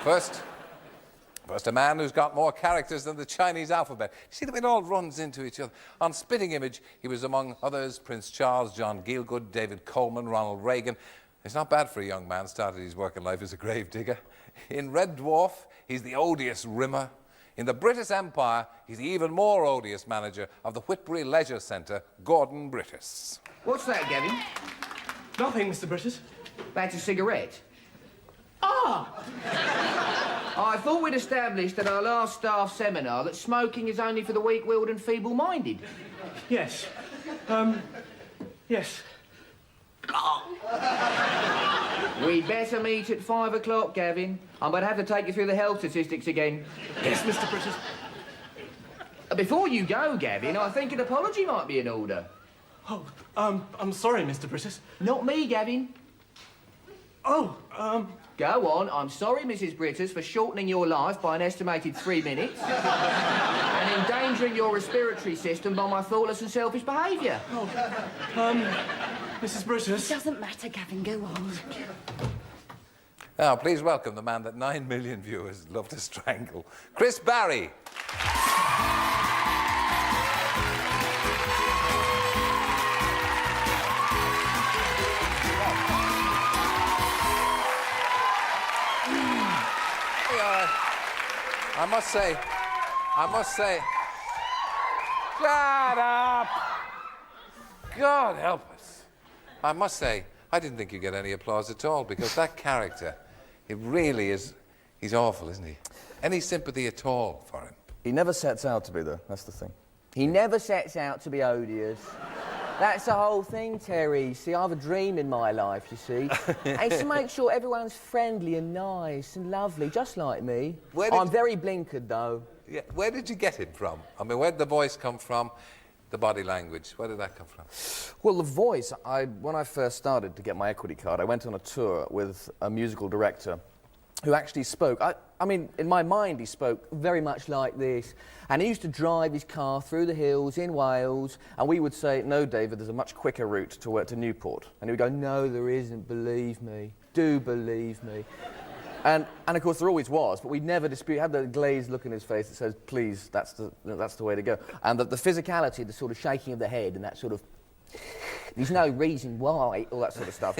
First, a man who's got more characters than the Chinese alphabet. You see the way it all runs into each other. On Spitting Image, he was among others Prince Charles, John Gielgud, David Coleman, Ronald Reagan. It's not bad for a young man, started his working life as a gravedigger. In Red Dwarf, he's the odious Rimmer. In the British Empire, he's the even more odious manager of the Whitbury Leisure Centre, Gordon Brittis. What's that, Gavin? Nothing, Mr. Brittis. That's a cigarette. Ah! I thought we'd established at our last staff seminar that smoking is only for the weak-willed and feeble-minded. Yes. Yes. We'd better meet at 5 o'clock, Gavin. I'm going to have to take you through the health statistics again. Yes, Mr. Brittis. Before you go, Gavin, I think an apology might be in order. Oh, I'm sorry, Mr. Brittis. Not me, Gavin. Oh, Go on. I'm sorry, Mrs. Brittis, for shortening your life by an estimated 3 minutes and endangering your respiratory system by my thoughtless and selfish behaviour. Mrs. Brittis. It doesn't matter, Gavin, go on. Now, please welcome the man that 9 million viewers love to strangle, Chris Barrie. I must say, shut up! God help us. I must say, I didn't think you'd get any applause at all, because that character, it really is, he's awful, isn't he? Any sympathy at all for him? He never sets out to be, though, that's the thing. He never sets out to be odious. That's the whole thing, Terry. See, I have a dream in my life, you see. And it's to make sure everyone's friendly and nice and lovely, just like me. I'm very blinkered, though. Yeah, where did you get it from? I mean, where did the voice come from? The body language, where did that come from? Well, the voice, when I first started to get my equity card, I went on a tour with a musical director who actually spoke. I mean, in my mind, he spoke very much like this. And he used to drive his car through the hills in Wales, and we would say, no, David, there's a much quicker route to Newport. And he would go, no, there isn't, believe me. Do believe me. And of course, there always was, but we never dispute. Had the glazed look in his face that says, please, that's the way to go. And the physicality, the sort of shaking of the head and that sort of, there's no reason why, all that sort of stuff,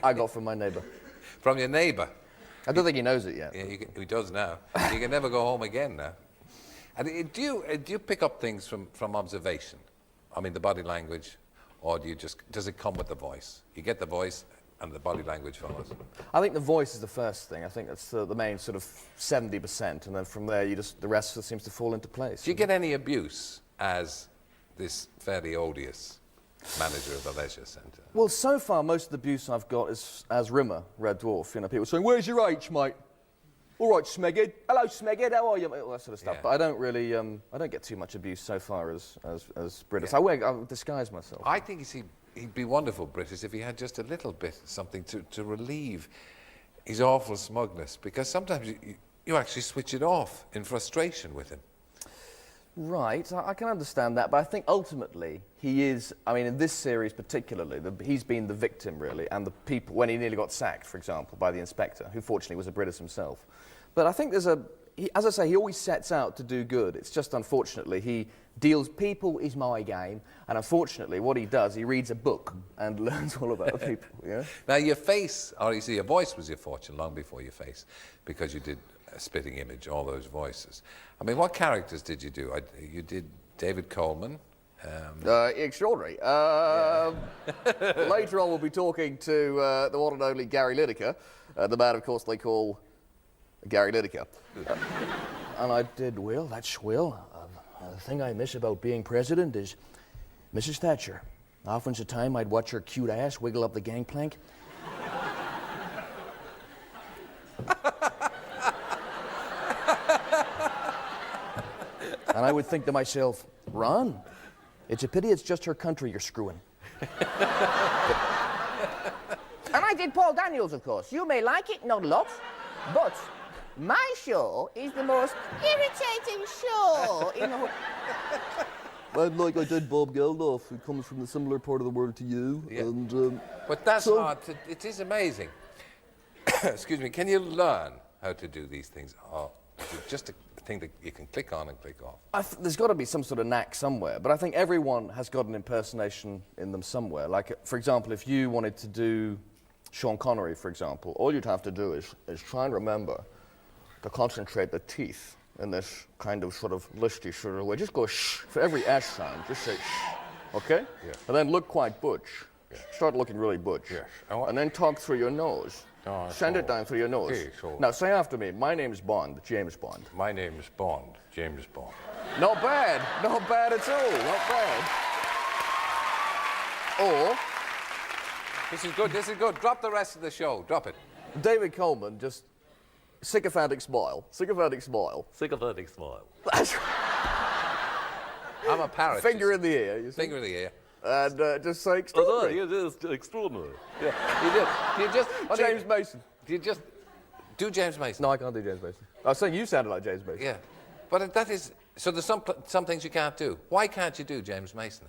I got from my neighbour. From your neighbour? I don't think he knows it yet. Yeah, he does now. You can never go home again now. And do you pick up things from observation? I mean, the body language, or does it come with the voice? You get the voice, and the body language follows. I think the voice is the first thing. I think that's the main sort of 70%, and then from there, the rest just seems to fall into place. Do you get any abuse as this fairly odious manager of the leisure centre? Well, so far, most of the abuse I've got is as Rimmer, Red Dwarf. You know, people saying, "Where's your H, mate?" "All right, Smeghead. Hello, Smeghead. How are you?" All that sort of stuff. Yeah. But I don't really, I don't get too much abuse so far as British. Yeah. I disguise myself. I think he'd be wonderful, British, if he had just a little bit something to relieve his awful smugness, because sometimes you actually switch it off in frustration with him. Right, I can understand that, but I think ultimately he is, I mean, in this series particularly, he's been the victim, really, and the people, when he nearly got sacked, for example, by the inspector, who fortunately was a British himself. But I think as I say, he always sets out to do good. It's just, unfortunately, he deals, people is my game, and unfortunately, what he does, he reads a book and learns all about people, yeah? Now, your face, or you see, your voice was your fortune long before your face, because you did a Spitting Image, all those voices. I mean, what characters did you do? You did David Coleman. Extraordinary. Later on, we'll be talking to the one and only Gary Lineker, the man, of course, they call Gary Lineker. And I did Will, that's Will. The thing I miss about being president is Mrs. Thatcher. Oftentimes the time I'd watch her cute ass wiggle up the gangplank. And I would think to myself, Ron, it's a pity it's just her country you're screwing. And I did Paul Daniels, of course. You may like it, not a lot, but my show is the most irritating show in the whole... Well, like I did Bob Geldof, who comes from a similar part of the world to you. Yeah. And, but that's hard. It is amazing. Excuse me. Can you learn how to do these things, or is it just a thing that you can click on and click off? There's got to be some sort of knack somewhere, but I think everyone has got an impersonation in them somewhere. Like, for example, if you wanted to do Sean Connery, for example, all you'd have to do is try and remember to concentrate the teeth in this kind of sort of listy sort of way. Just go shh for every S sound. Just say shh, okay? Yeah. And then look quite butch. Yeah. Start looking really butch. Yes. And then talk through your nose. Send it down through your nose. Okay, so- Now say after me, my name's Bond, James Bond. My name is Bond, James Bond. Not bad at all, not bad. Or This is good. Drop the rest of the show. Drop it. David Coleman, just sycophantic smile. Sycophantic smile. That's I'm a parrot. finger in the ear, you see. Finger in the ear. And just say extraordinary. it is extraordinary. Yeah, you did. You just... James Mason. You just... Do James Mason. No, I can't do James Mason. I was saying you sounded like James Mason. Yeah. But that is... So there's some things you can't do. Why can't you do James Mason?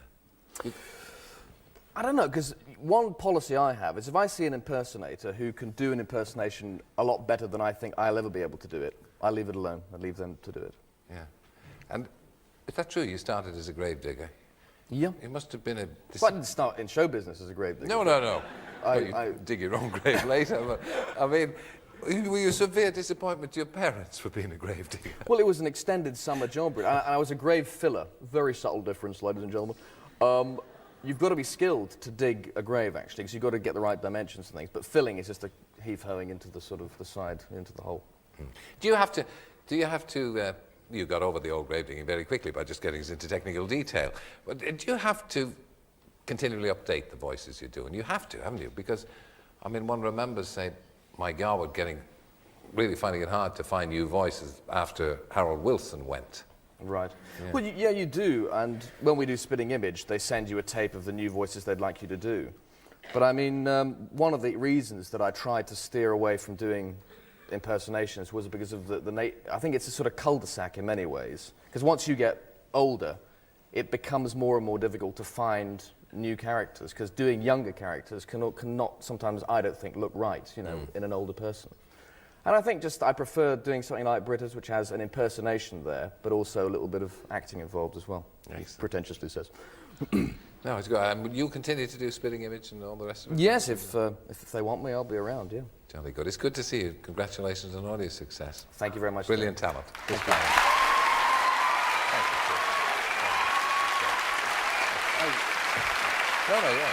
I don't know, because one policy I have is if I see an impersonator who can do an impersonation a lot better than I think I'll ever be able to do it, I leave it alone. I leave them to do it. Yeah. And is that true? You started as a gravedigger? Yeah. It must have been a... Well, I didn't start in show business as a grave digger. No. Well, you I dig your own grave later. But, I mean, were you a severe disappointment to your parents for being a gravedigger? Well, it was an extended summer job. I was a grave filler. Very subtle difference, ladies and gentlemen. You've got to be skilled to dig a grave, actually, because you've got to get the right dimensions and things. But filling is just a heave-hoeing into the sort of the side, into the hole. Do you have to, you got over the old grave digging very quickly by just getting us into technical detail. But do you have to continually update the voices you do? And you have to, haven't you? Because, I mean, one remembers, say, my God, really finding it hard to find new voices after Harold Wilson went. Right. Yeah. Well, yeah, you do. And when we do Spitting Image, they send you a tape of the new voices they'd like you to do. But I mean, one of the reasons that I tried to steer away from doing impersonations was because of I think it's a sort of cul-de-sac in many ways. Because once you get older, it becomes more and more difficult to find new characters. Because doing younger characters cannot sometimes, I don't think, look right, you know, in an older person. And I think I prefer doing something like Britta's, which has an impersonation there, but also a little bit of acting involved as well. He pretentiously says. No, it's good. And you'll continue to do Spitting Image and all the rest of it? Yes, if they want me, I'll be around, yeah. Jolly good. It's good to see you. Congratulations on all your success. Thank you very much. Brilliant talent. Thank you. No, yeah.